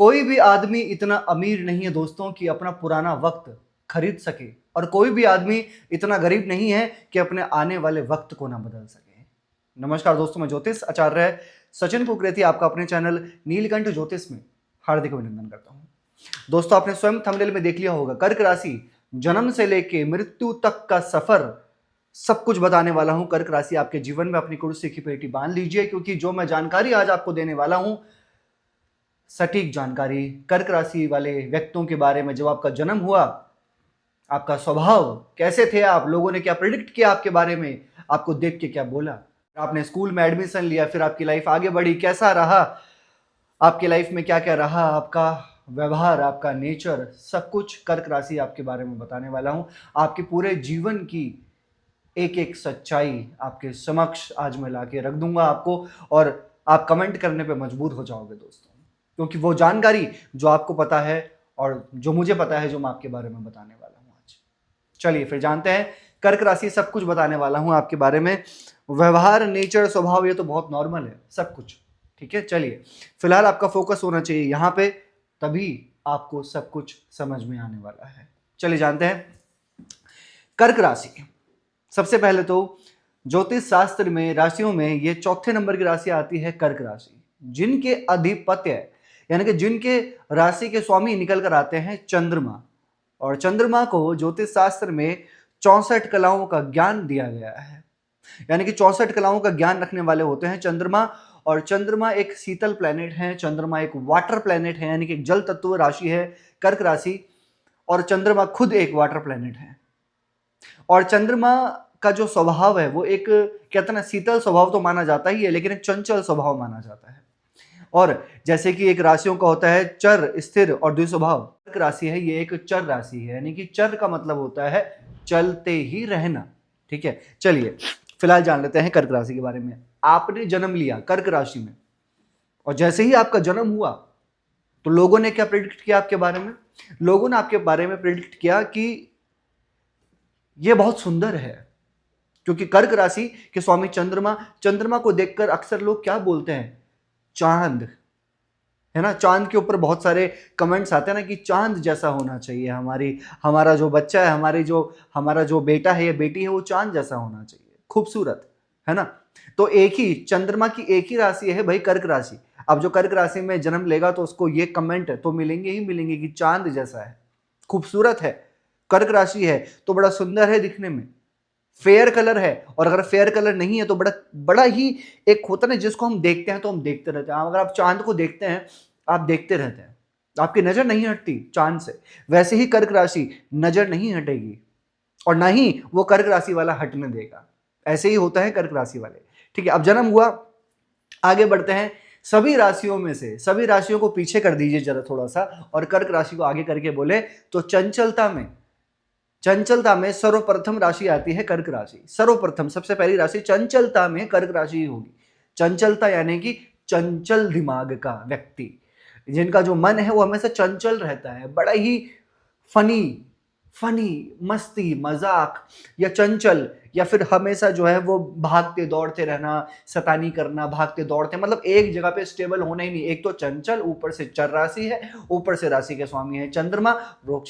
कोई भी आदमी इतना अमीर नहीं है दोस्तों कि अपना पुराना वक्त खरीद सके, और कोई भी आदमी इतना गरीब नहीं है कि अपने आने वाले वक्त को ना बदल सके। नमस्कार दोस्तों, मैं ज्योतिष आचार्य सचिन कुकरेती आपका अपने चैनल नीलकंठ ज्योतिष में हार्दिक अभिनंदन करता हूं। दोस्तों, आपने स्वयं थंबनेल में देख लिया होगा, कर्क राशि जन्म से लेके मृत्यु तक का सफर सब कुछ बताने वाला हूं। कर्क राशि आपके जीवन में अपनी कुर्सी की पेटी बांध लीजिए, क्योंकि जो मैं जानकारी आज आपको देने वाला हूं, सटीक जानकारी कर्क राशि वाले व्यक्तियों के बारे में। जब आपका जन्म हुआ, आपका स्वभाव कैसे थे, आप लोगों ने क्या प्रिडिक्ट किया आपके बारे में, आपको देख के क्या बोला, आपने स्कूल में एडमिशन लिया, फिर आपकी लाइफ आगे बढ़ी, कैसा रहा आपकी लाइफ में, क्या क्या रहा आपका व्यवहार, आपका नेचर, सब कुछ कर्क राशि आपके बारे में बताने वाला हूं। आपके पूरे जीवन की एक एक सच्चाई आपके समक्ष आज मैं लाके रख दूंगा आपको, और आप कमेंट करने पे मजबूर हो जाओगे दोस्तों, क्योंकि वो जानकारी जो आपको पता है और जो मुझे पता है, जो मैं आपके बारे में बताने वाला हूं आज। चलिए फिर जानते हैं। कर्क राशि सब कुछ बताने वाला हूं आपके बारे में। व्यवहार, नेचर, स्वभाव, ये तो बहुत नॉर्मल है सब कुछ, ठीक है। चलिए, फिलहाल आपका फोकस होना चाहिए यहाँ पे, तभी आपको सब कुछ समझ में आने वाला है। चलिए जानते हैं कर्क राशि। सबसे पहले तो ज्योतिष शास्त्र में राशियों में ये चौथे नंबर की राशि आती है कर्क राशि, जिनके अधिपत्य यानी कि जिनके राशि के स्वामी निकल कर आते हैं चंद्रमा। और चंद्रमा को ज्योतिष शास्त्र में 64 कलाओं का ज्ञान दिया गया है, यानी कि 64 कलाओं का ज्ञान रखने वाले होते हैं चंद्रमा। और चंद्रमा एक शीतल प्लेनेट है, चंद्रमा एक वाटर प्लेनेट है, यानी कि एक जल तत्व राशि है कर्क राशि, और चंद्रमा खुद एक वाटर प्लेनेट है। और चंद्रमा का जो स्वभाव है वो एक, कहते हैं ना, शीतल स्वभाव तो माना जाता ही है, लेकिन एक चंचल स्वभाव माना जाता है। और जैसे कि एक राशियों का होता है चर, स्थिर और द्विस्वभाव, कर्क राशि है ये एक चर राशि है, यानी कि चर का मतलब होता है चलते ही रहना, ठीक है। चलिए फिलहाल जान लेते हैं कर्क राशि के बारे में। आपने जन्म लिया कर्क राशि में, और जैसे ही आपका जन्म हुआ तो लोगों ने क्या प्रेडिक्ट किया आपके बारे में? लोगों ने आपके बारे में प्रेडिक्ट किया कि यह बहुत सुंदर है, क्योंकि कर्क राशि के स्वामी चंद्रमा, चंद्रमा को देखकर अक्सर लोग क्या बोलते हैं, चांद, है ना। चांद के ऊपर बहुत सारे कमेंट्स आते हैं ना कि चांद जैसा होना चाहिए हमारा जो बच्चा है, हमारा जो बेटा है या बेटी है, वो चांद जैसा होना चाहिए, खूबसूरत, है ना। तो एक ही चंद्रमा की एक ही राशि है भाई, कर्क राशि। अब जो कर्क राशि में जन्म लेगा तो उसको ये कमेंट तो मिलेंगे ही मिलेंगे कि चांद जैसा है, खूबसूरत है, कर्क राशि है तो बड़ा सुंदर है दिखने में, फेयर कलर है। और अगर फेयर कलर नहीं है तो बड़ा बड़ा ही एक होता है ना, जिसको हम देखते हैं तो हम देखते रहते हैं। अगर आप चांद को देखते हैं, आप देखते रहते हैं, आपकी नजर नहीं हटती चांद से, वैसे ही कर्क राशि नजर नहीं हटेगी, और ना ही वो कर्क राशि वाला हटने देगा। ऐसे ही होता है कर्क राशि वाले, ठीक है। अब जन्म हुआ, आगे बढ़ते हैं। सभी राशियों में से सभी राशियों को पीछे कर दीजिए जरा थोड़ा सा, और कर्क राशि को आगे करके बोले तो चंचलता में सर्वप्रथम राशि आती है कर्क राशि। सर्वप्रथम सबसे पहली राशि चंचलता में कर्क राशि ही होगी। चंचलता यानी कि चंचल दिमाग का व्यक्ति, जिनका जो मन है वो हमेशा चंचल रहता है, बड़ा ही फनी मस्ती मजाक, या चंचल, या फिर हमेशा जो है वो भागते दौड़ते रहना, शैतानी करना, भागते दौड़ते, मतलब एक जगह पे स्टेबल होना ही नहीं। एक तो चंचल, ऊपर से चर राशि है, ऊपर से राशि के स्वामी है चंद्रमा। रोक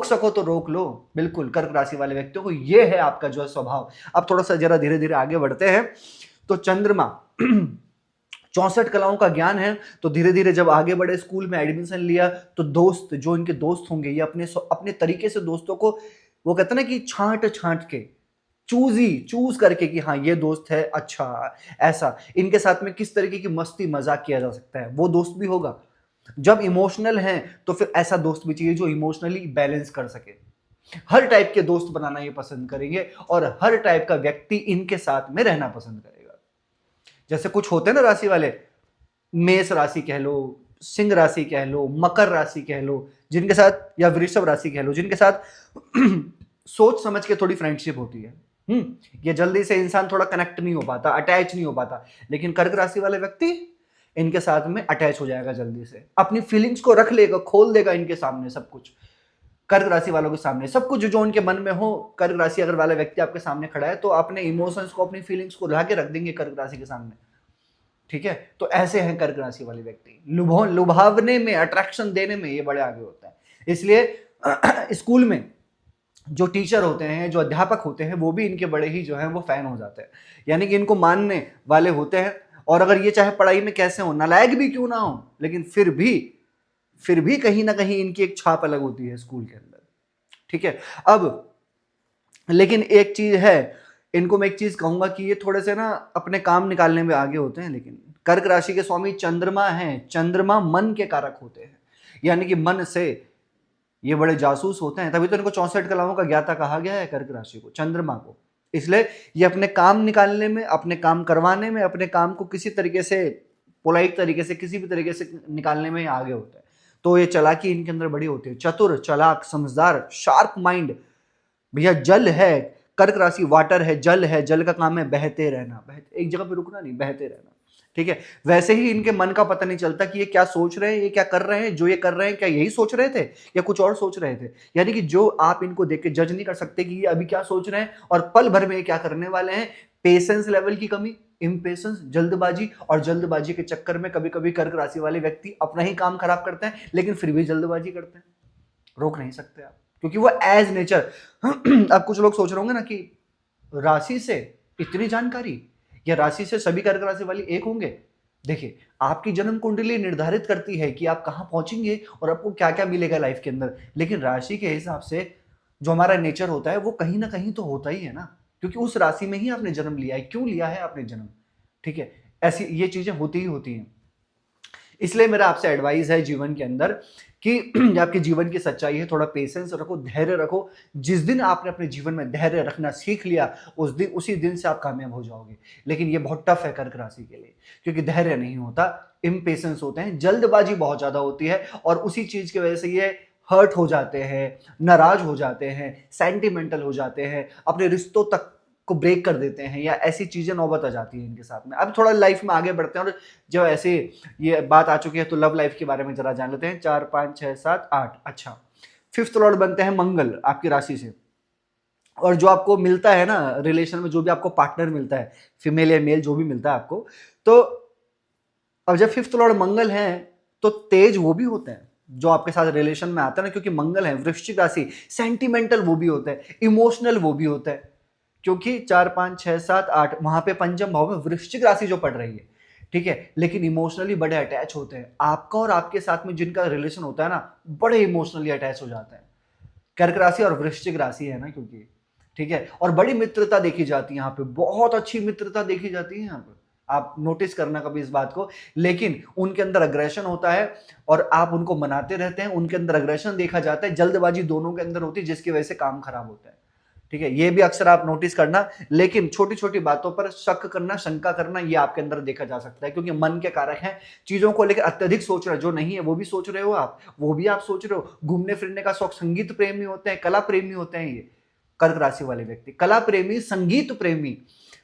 सको तो रोक लो, बिल्कुल कर्क राशि वाले व्यक्तियों को ये है आपका जो स्वभाव। अब थोड़ा सा जरा धीरे धीरे आगे बढ़ते हैं। तो चंद्रमा 64 कलाओं का ज्ञान है, तो धीरे धीरे जब आगे बढ़े, स्कूल में एडमिशन लिया, तो दोस्त, जो इनके दोस्त होंगे, ये अपने तरीके से दोस्तों को, वो कहते हैं ना कि छांट के चूज करके कि हाँ ये दोस्त है, अच्छा ऐसा इनके साथ में किस तरीके की मस्ती मजाक किया जा सकता है, वो दोस्त भी होगा। जब इमोशनल हैं तो फिर ऐसा दोस्त भी चाहिए जो इमोशनली बैलेंस कर सके। हर टाइप के दोस्त बनाना ये पसंद करेंगे, और हर टाइप का व्यक्ति इनके साथ में रहना पसंद करेगा। जैसे कुछ होते हैं ना राशि वाले, मेष राशि कह लो, सिंह राशि कह लो, मकर राशि कह लो, जिनके साथ, या वृषभ राशि कह लो, जिनके साथ सोच समझ के थोड़ी फ्रेंडशिप होती है। ये जल्दी से इंसान थोड़ा कनेक्ट नहीं हो पाता, अटैच नहीं हो पाता, लेकिन कर्क राशि वाले व्यक्ति इनके साथ में अटैच हो जाएगा जल्दी से, अपनी फीलिंग्स को रख लेगा, खोल देगा इनके सामने सब कुछ। कर्क राशि वालों के सामने सब कुछ जो उनके मन में हो, कर्क राशि अगर वाला व्यक्ति आपके सामने खड़ा है तो अपने इमोशंस को, अपनी फीलिंग्स को ला के रख देंगे कर्क राशि के सामने, ठीक है, तो ऐसे हैं कर्क राशि वाले व्यक्ति, लुभावने में, अट्रैक्शन देने में ये बड़े आगे होते हैं। इसलिए स्कूल में जो टीचर होते हैं, जो अध्यापक होते हैं, वो भी इनके बड़े ही जो हैं वो फैन हो जाते हैं, यानी कि इनको मानने वाले होते हैं। और अगर ये चाहे पढ़ाई में कैसे हो, नालायक भी क्यों ना हो, लेकिन फिर भी कहीं ना कहीं इनकी एक छाप अलग होती है स्कूल के अंदर। ठीक है, अब लेकिन एक चीज है, इनको मैं एक चीज कहूंगा कि ये थोड़े से ना अपने काम निकालने में आगे होते हैं, लेकिन कर्क राशि के स्वामी चंद्रमा हैं, चंद्रमा मन के कारक होते हैं, यानी कि मन से ये बड़े जासूस होते हैं, तभी तो इनको 64 कलाओं का ज्ञाता कहा गया है कर्क राशि को, चंद्रमा को। इसलिए ये अपने काम निकालने में, अपने काम करवाने में, अपने काम को किसी तरीके से पोलाइट तरीके से, किसी भी तरीके से निकालने में आगे होता है। तो ये चालाकी इनके अंदर बड़ी होती है, चतुर, चालाक, समझदार, शार्प माइंड। भैया जल है, कर्क राशि वाटर है, जल है, जल का काम है बहते रहना, एक जगह पे रुकना नहीं, बहते रहना। ठीक है, वैसे ही इनके मन का पता नहीं चलता कि ये क्या सोच रहे हैं, ये क्या कर रहे हैं, जो ये कर रहे हैं क्या यही सोच रहे थे या कुछ और सोच रहे थे। यानी कि जो आप इनको देख के जज नहीं कर सकते कि ये अभी क्या सोच रहे हैं और पल भर में ये क्या करने वाले हैं। पेशेंस लेवल की कमी, इम्पेशेंस, जल्दबाजी, और जल्दबाजी के चक्कर में कभी कभी कर्क राशि वाले व्यक्ति अपना ही काम खराब करते हैं, लेकिन फिर भी जल्दबाजी करते हैं, रोक नहीं सकते आप, क्योंकि वो एज नेचर। अब कुछ लोग सोच रहे होंगे ना कि राशि से इतनी जानकारी, या राशि से सभी कर्क राशि वाली एक होंगे। देखिए, आपकी जन्म कुंडली निर्धारित करती है कि आप कहां पहुंचेंगे और आपको क्या क्या मिलेगा लाइफ के अंदर, लेकिन राशि के हिसाब से जो हमारा नेचर होता है वो कहीं ना कहीं तो होता ही है ना, क्योंकि उस राशि में ही आपने जन्म लिया है। क्यों लिया है आपने जन्म, ठीक है, ऐसी ये चीजें होती ही होती हैं। इसलिए मेरा आपसे एडवाइस है जीवन के अंदर कि आपके जीवन की सच्चाई है, थोड़ा पेशेंस रखो, धैर्य रखो। जिस दिन आपने अपने जीवन में धैर्य रखना सीख लिया, उसी दिन से आप कामयाब हो जाओगे। लेकिन ये बहुत टफ है कर्क राशि के लिए, क्योंकि धैर्य नहीं होता, इम्पेशेंस होते हैं, जल्दबाजी बहुत ज्यादा होती है, और उसी चीज की वजह से ये हर्ट हो जाते हैं, नाराज हो जाते हैं, सेंटिमेंटल हो जाते हैं, अपने रिश्तों तक को ब्रेक कर देते हैं, या ऐसी चीजें नौबत आ जाती है इनके साथ में। अब थोड़ा लाइफ में आगे बढ़ते हैं, और जब ऐसे ये बात आ चुकी है तो लव लाइफ के बारे में जरा जान लेते हैं। 4 5 6 7 8, अच्छा, 5th लॉर्ड बनते हैं मंगल आपकी राशि से, और जो आपको मिलता है ना रिलेशन में, जो भी आपको पार्टनर मिलता है, फीमेल या मेल जो भी मिलता है आपको, तो अब जब 5th लॉर्ड मंगल है तो तेज वो भी होते हैं जो आपके साथ रिलेशन में आता है ना, क्योंकि मंगल है वृश्चिक राशि, सेंटिमेंटल वो भी होता है, इमोशनल वो भी होता है, क्योंकि 4 5 6 7 8 वहां पे पंचम भाव में वृश्चिक राशि जो पड़ रही है, ठीक है, लेकिन इमोशनली बड़े अटैच होते हैं। आपका और आपके साथ में जिनका रिलेशन होता है ना, बड़े इमोशनली अटैच हो जाते हैं। कर्क राशि और वृश्चिक राशि है ना, क्योंकि ठीक है, और बड़ी मित्रता देखी जाती है यहाँ पे, बहुत अच्छी मित्रता देखी जाती है यहाँ पे, आप नोटिस करना कभी इस बात को। लेकिन उनके अंदर अग्रेशन होता है और आप उनको मनाते रहते हैं, उनके अंदर अग्रेशन देखा जाता है, जल्दबाजी दोनों के अंदर होती है, जिसकी वजह से काम खराब होता है। ठीक है, ये भी अक्सर आप नोटिस करना, लेकिन छोटी छोटी बातों पर शक करना, शंका करना, ये आपके अंदर देखा जा सकता है, क्योंकि मन के कारक हैं। चीजों को लेकर अत्यधिक सोच रहे, जो नहीं है वो भी सोच रहे हो आप, वो भी आप सोच रहे हो। घूमने फिरने का शौक, संगीत प्रेमी होते हैं, कला प्रेमी होते हैं ये कर्क राशि वाले व्यक्ति, कला प्रेमी, संगीत प्रेमी,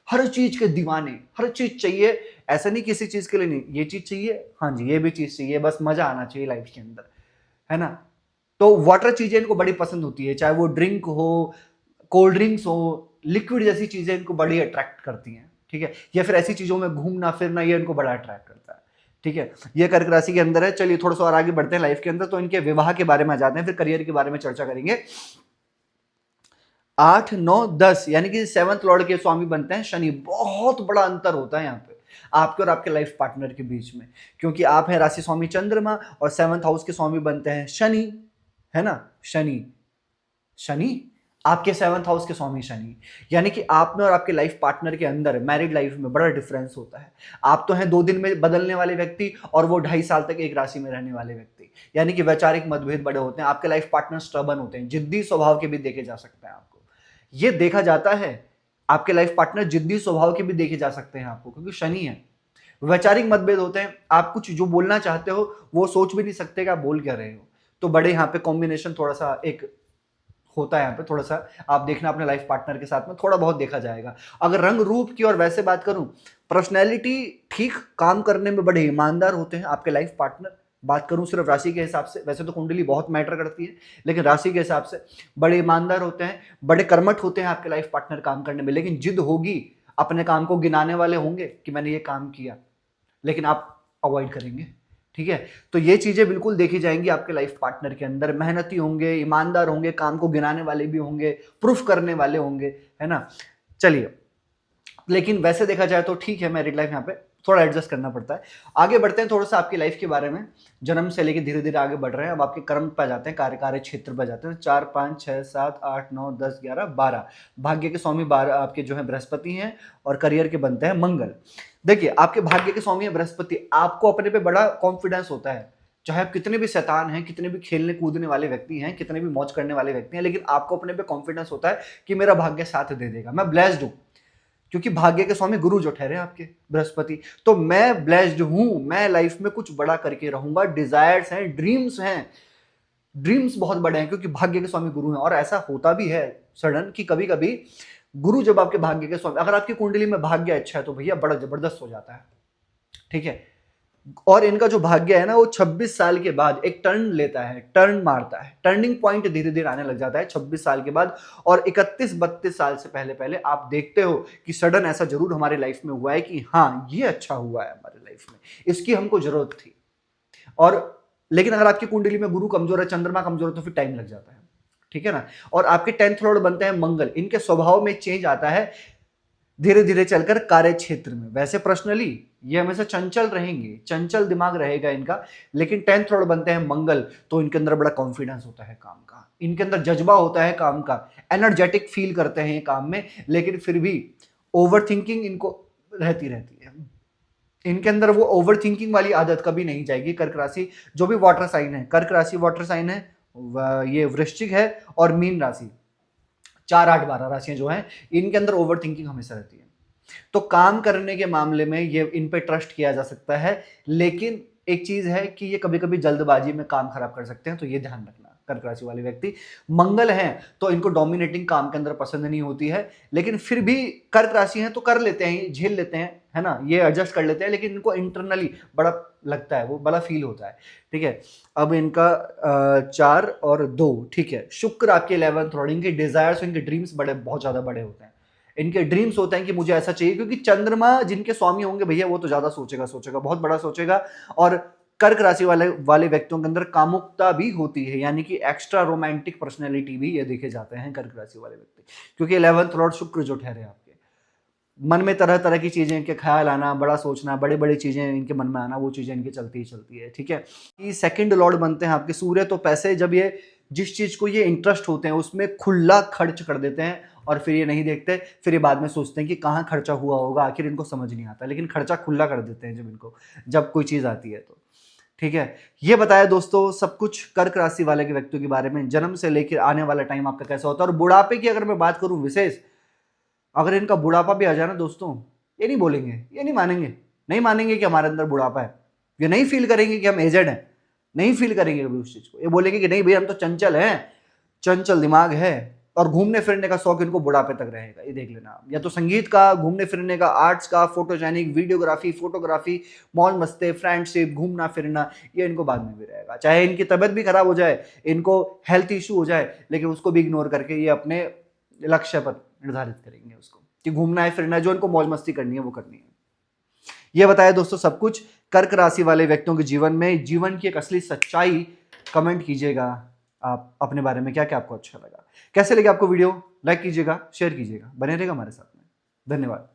हर चीज के दीवाने, हर चीज चाहिए, ऐसा नहीं किसी चीज के लिए नहीं, ये चीज चाहिए, हाँ जी ये भी चीज चाहिए, बस मजा आना चाहिए लाइफ के अंदर, है ना। तो वाटर चीजें इनको बड़ी पसंद होती है, चाहे वो ड्रिंक हो, कोल्ड ड्रिंक्स हो, लिक्विड जैसी चीजें इनको बड़ी अट्रैक्ट करती हैं, ठीक है, या फिर ऐसी चीजों में घूमना फिरना, ये इनको बड़ा अट्रैक्ट करता है, ठीक है, ये कर्क राशि के अंदर है। चलिए थोड़ा सा और आगे बढ़ते हैं लाइफ के अंदर, तो इनके विवाह के बारे में आ जाते हैं, फिर करियर के बारे में चर्चा करेंगे। 8 9 10 यानी कि 7th लॉर्ड के स्वामी बनते हैं शनि। बहुत बड़ा अंतर होता है यहाँ पे आपके और आपके लाइफ पार्टनर के बीच में, क्योंकि आप हैं राशि स्वामी चंद्रमा और 7th हाउस के स्वामी बनते हैं शनि, है ना। शनि आपके 7th हाउस के स्वामी शनि, यानी कि आप में और आपके लाइफ पार्टनर के अंदर मैरिड लाइफ में बड़ा डिफरेंस होता है। आप तो हैं 2 दिन में बदलने वाले व्यक्ति, और वो 2.5 साल तक एक राशि में रहने वाले व्यक्ति, यानी कि वैचारिक मतभेद बड़े होते हैं। आपके लाइफ पार्टनर स्टबर्न होते हैं, जिद्दी स्वभाव के भी देखे जा सकते हैं आपको, ये देखा जाता है। आपके लाइफ पार्टनर जिद्दी स्वभाव के भी देखे जा सकते हैं आपको, क्योंकि शनि है। वैचारिक मतभेद होते हैं, आप कुछ जो बोलना चाहते हो वो सोच भी नहीं सकते कि आप बोल क्या रहे हो, तो बड़े यहाँ पे कॉम्बिनेशन थोड़ा सा एक होता है यहाँ पे, थोड़ा सा आप देखना अपने लाइफ पार्टनर के साथ में, थोड़ा बहुत देखा जाएगा। अगर रंग रूप की और वैसे बात करूं, पर्सनैलिटी ठीक, काम करने में बड़े ईमानदार होते हैं आपके लाइफ पार्टनर। बात करूं सिर्फ राशि के हिसाब से, वैसे तो कुंडली बहुत मैटर करती है, लेकिन राशि के हिसाब से बड़े ईमानदार होते हैं, बड़े कर्मठ होते हैं आपके लाइफ पार्टनर काम करने में, लेकिन जिद होगी, अपने काम को गिनाने वाले होंगे कि मैंने ये काम किया, लेकिन आप अवॉइड करेंगे। ठीक है, तो ये चीजें बिल्कुल देखी जाएंगी आपके लाइफ पार्टनर के अंदर। मेहनती होंगे, ईमानदार होंगे, काम को गिनाने वाले भी होंगे, प्रूफ करने वाले होंगे, है ना। चलिए, लेकिन वैसे देखा जाए तो ठीक है, मैरिड लाइफ यहाँ पे थोड़ा एडजस्ट करना पड़ता है। आगे बढ़ते हैं थोड़ा सा आपकी लाइफ के बारे में। जन्म से लेके धीरे धीरे आगे बढ़ रहे हैं, अब आपके कर्म पे जाते हैं, कार्य क्षेत्र पे जाते हैं। 4 5 6 7 8 9 10 11 12 भाग्य के स्वामी 12 आपके जो है बृहस्पति हैं, और करियर के बनते हैं मंगल। देखिए, आपके भाग्य के स्वामी है बृहस्पति, आपको अपने पे बड़ा कॉन्फिडेंस होता है। चाहे आप कितने भी शैतान हैं, कितने भी खेलने कूदने वाले व्यक्ति हैं, कितने भी मौज करने वाले व्यक्ति हैं, लेकिन आपको अपने पे कॉन्फिडेंस होता है कि मेरा भाग्य साथ दे देगा, मैं ब्लेस्ड हूं, क्योंकि भाग्य के स्वामी गुरु जो ठहरे आपके बृहस्पति। तो मैं ब्लेस्ड हूं, मैं लाइफ में कुछ बड़ा करके रहूंगा। डिजायर्स हैं, ड्रीम्स हैं, ड्रीम्स बहुत बड़े हैं, क्योंकि भाग्य के स्वामी गुरु हैं। और ऐसा होता भी है सडन कि कभी कभी गुरु जब आपके भाग्य के स्वामी, अगर आपकी कुंडली में भाग्य अच्छा है तो भैया बड़ा जबरदस्त हो जाता है। ठीक है, और इनका जो भाग्य है ना, वो 26 साल के बाद एक टर्न लेता है, टर्न मारता है, टर्निंग पॉइंट धीरे धीरे आने लग जाता है 26 साल के बाद। और 31-32 साल से पहले पहले आप देखते हो कि सडन ऐसा जरूर हमारे लाइफ में हुआ है कि हाँ, ये अच्छा हुआ है हमारे लाइफ में, इसकी हमको जरूरत थी। और लेकिन अगर आपकी कुंडली में गुरु कमजोर है, चंद्रमा कमजोर है, तो फिर टाइम लग जाता है। ठीक है ना। और आपके 10th लॉर्ड बनते हैं मंगल, इनके स्वभाव में चेंज आता है धीरे धीरे चलकर कार्य क्षेत्र में। वैसे पर्सनली ये हमेशा चंचल रहेंगे, चंचल दिमाग रहेगा इनका, लेकिन 10th लॉर्ड बनते हैं मंगल, तो इनके अंदर बड़ा कॉन्फिडेंस होता है काम का, इनके अंदर जज्बा होता है काम का, एनर्जेटिक फील करते हैं ये काम में, लेकिन फिर भी ओवर थिंकिंग इनको रहती है। इनके अंदर वो ओवर थिंकिंग वाली आदत कभी नहीं जाएगी। कर्क राशि जो भी वाटर साइन है, कर्क राशि वाटर साइन है, ये वृश्चिक है और मीन राशि, 4 8 12 राशियां जो हैं, इनके अंदर ओवर थिंकिंग हमेशा रहती है। तो काम करने के मामले में ये इन पे ट्रस्ट किया जा सकता है, लेकिन एक चीज है कि ये कभी कभी जल्दबाजी में काम खराब कर सकते हैं, तो ये ध्यान रखना। कर्क राशि वाले व्यक्ति मंगल हैं तो इनको डोमिनेटिंग काम के अंदर पसंद नहीं होती है, लेकिन फिर भी कर्क राशि हैं तो कर लेते हैं, झेल लेते हैं, है ना, ये एडजस्ट कर लेते हैं, लेकिन इनको इंटरनली बड़ा लगता है, वो बड़ा फील होता है। ठीक है, अब इनका 4 और 2, ठीक है, शुक्र आपके 11th लॉर्ड, इनके डिजायर्स, इनके ड्रीम्स बड़े बहुत ज्यादा बड़े होते हैं। इनके ड्रीम्स होते हैं कि मुझे ऐसा चाहिए, क्योंकि चंद्रमा जिनके स्वामी होंगे भैया, वो तो ज्यादा सोचेगा, बहुत बड़ा सोचेगा। और कर्क राशि वाले व्यक्तियों के अंदर कामुकता भी होती है, यानी कि एक्स्ट्रा रोमांटिक पर्सनैलिटी भी ये देखे जाते हैं कर्क राशि वाले व्यक्ति, क्योंकि 11th लॉर्ड शुक्र जो ठहरे आपके। मन में तरह तरह की चीजें, इनके ख्याल आना, बड़ा सोचना, बड़ी बड़ी चीजें इनके मन में आना, वो चीजें इनकी चलती ही चलती है। ठीक है, कि सेकंड लॉर्ड बनते हैं आपके सूर्य, तो पैसे जब ये जिस चीज को ये इंटरेस्ट होते हैं उसमें खुला खर्च कर देते हैं, और फिर ये नहीं देखते, फिर ये बाद में सोचते हैं कि कहाँ खर्चा हुआ होगा, आखिर इनको समझ नहीं आता, लेकिन खर्चा खुला कर देते हैं जब कोई चीज आती है तो। ठीक है, ये बताया दोस्तों सब कुछ कर्क राशि वाले के व्यक्तियों के बारे में, जन्म से लेकर आने वाला टाइम आपका कैसा होता है। और बुढ़ापे की अगर मैं बात करूं विशेष, अगर इनका बुढ़ापा भी आ जाए ना दोस्तों, ये नहीं बोलेंगे, ये नहीं मानेंगे कि हमारे अंदर बुढ़ापा है, ये नहीं फील करेंगे कि हम एजेड हैं, नहीं फील करेंगे कभी उस चीज को। ये बोलेंगे कि नहीं भैया, हम तो चंचल हैं, चंचल दिमाग है, और घूमने फिरने का शौक इनको बुढ़ापे तक रहेगा। ये देख लेना, या तो संगीत का, घूमने फिरने का, आर्ट्स का, फोटोजेनिक, वीडियोग्राफी, फोटोग्राफी, मौज मस्ती, फ्रेंडशिप, घूमना फिरना, ये इनको बाद में भी रहेगा। चाहे इनकी तबीयत भी खराब हो जाए, इनको हेल्थ इशू हो जाए, लेकिन उसको भी इग्नोर करके ये अपने लक्ष्य पर निर्धारित करेंगे उसको, कि घूमना है फिरना है, जो इनको मौज मस्ती करनी है वो करनी है। ये बताया दोस्तों सब कुछ कर्क राशि वाले व्यक्तियों के जीवन में। जीवन की एक असली सच्चाई कमेंट कीजिएगा आप अपने बारे में, क्या क्या आपको अच्छा लगा, कैसे लगे आपको वीडियो, लाइक कीजिएगा, शेयर कीजिएगा, बने रहेगा हमारे साथ में। धन्यवाद।